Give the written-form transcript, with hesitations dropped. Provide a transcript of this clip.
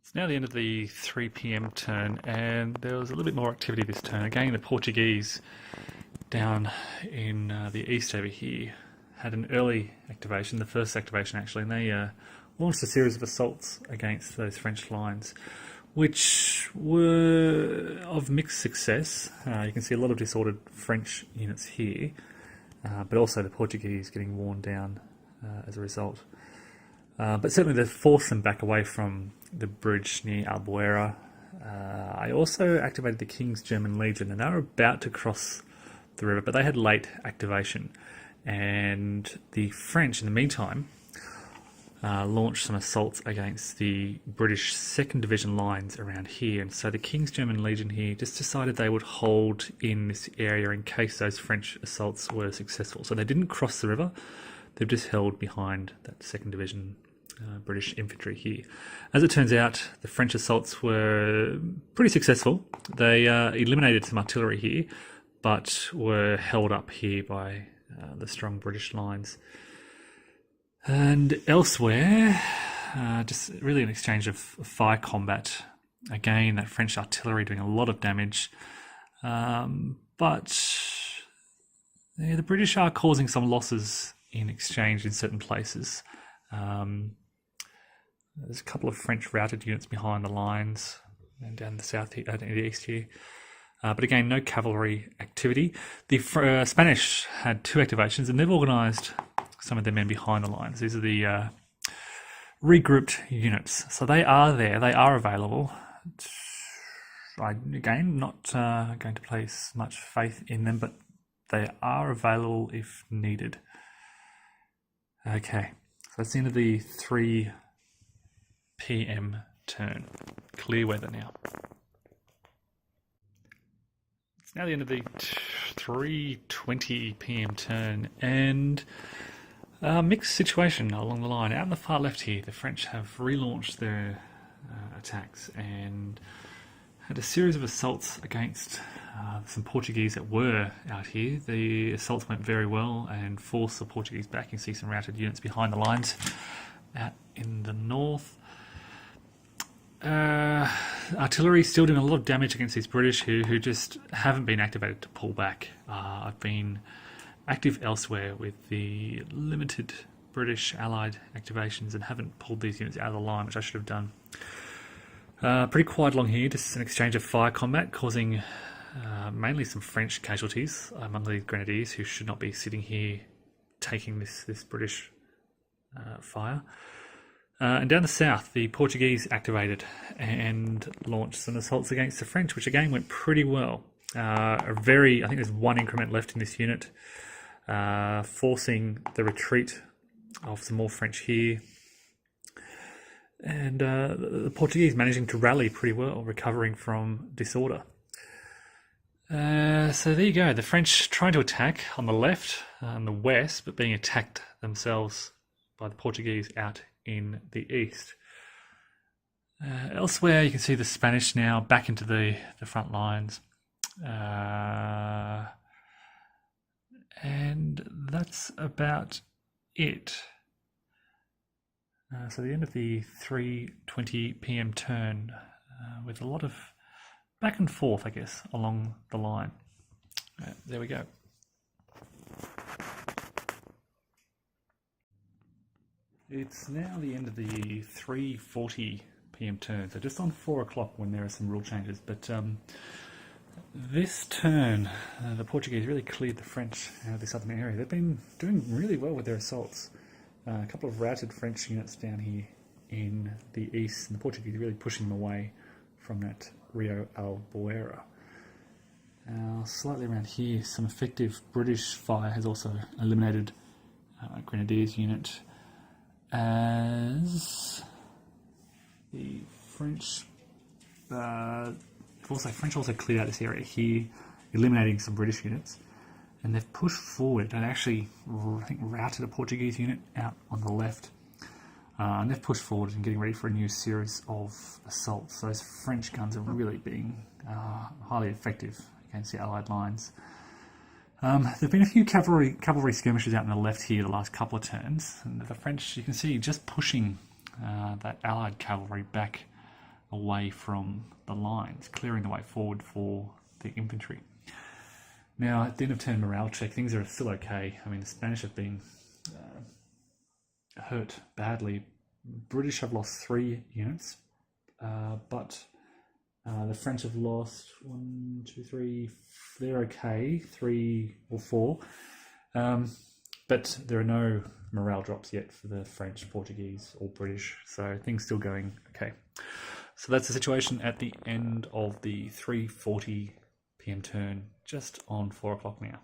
It's now the end of the 3 p.m. turn, and there was a little bit more activity this turn. Again, the Portuguese down in the east over here had an early activation, the first activation actually, and they launched a series of assaults against those French lines, which were of mixed success. You can see a lot of disordered French units here, but also the Portuguese getting worn down as a result. But certainly they forced them back away from the bridge near Albuera. I also activated the King's German Legion, and they were about to cross the river, but they had late activation. And the French, in the meantime, launched some assaults against the British 2nd Division lines around here. And so the King's German Legion here just decided they would hold in this area in case those French assaults were successful. So they didn't cross the river, they've just held behind that 2nd Division British infantry here. As it turns out, the French assaults were pretty successful. They eliminated some artillery here, but were held up here by the strong British lines. And elsewhere, just really an exchange of fire combat. Again, that French artillery doing a lot of damage. But the British are causing some losses in exchange in certain places. There's a couple of French routed units behind the lines and down the south here, in the east here. But again, no cavalry activity. The Spanish had 2 activations, and they've organised some of their men behind the lines. These are the regrouped units. So they are there, they are available. Again, not going to place much faith in them, but they are available if needed. Okay, so that's the end of the 3 p.m. turn. Clear weather now. It's now the end of the 3:20 p.m. turn, and a mixed situation along the line. Out in the far left here, the French have relaunched their attacks and had a series of assaults against some Portuguese that were out here. The assaults went very well and forced the Portuguese back. You can see some routed units behind the lines out in the north. Artillery still doing a lot of damage against these British who just haven't been activated to pull back. I've been active elsewhere with the limited British Allied activations and haven't pulled these units out of the line, which I should have done. Pretty quiet along here, just an exchange of fire combat causing mainly some French casualties among the grenadiers who should not be sitting here taking this British fire. And down the south, the Portuguese activated and launched some assaults against the French, which again went pretty well. I think there's 1 increment left in this unit, forcing the retreat of some more French here. And the Portuguese managing to rally pretty well, recovering from disorder. So there you go, the French trying to attack on the left and the west, but being attacked themselves by the Portuguese out in the east. Elsewhere, you can see the Spanish now back into the front lines. And that's about it. So the end of the 3:20 p.m. turn, with a lot of back and forth, I guess, along the line. There we go. It's now the end of the 3:40 p.m. turn, so just on 4 o'clock when there are some rule changes. But this turn, the Portuguese really cleared the French out of the southern area. They've been doing really well with their assaults. A couple of routed French units down here in the east, and the Portuguese really pushing them away from that Rio Albuera. Slightly around here, some effective British fire has also eliminated a Grenadiers unit, as the French also cleared out this area here, eliminating some British units, and they've pushed forward and actually, I think, routed a Portuguese unit out on the left, and they've pushed forward and getting ready for a new series of assaults. Those French guns are really being highly effective against the Allied lines. There have been a few cavalry skirmishes out on the left here the last couple of turns, and the French, you can see, just pushing that Allied cavalry back away from the lines, clearing the way forward for the infantry. Now, at the end of turn morale check, things are still okay. I mean, the Spanish have been hurt badly. British have lost 3 units, but the French have lost 1, 2, 3. They're okay, 3 or 4. But there are no morale drops yet for the French, Portuguese, or British, so things still going okay. So that's the situation at the end of the 3:40 p.m. turn, just on 4 o'clock now.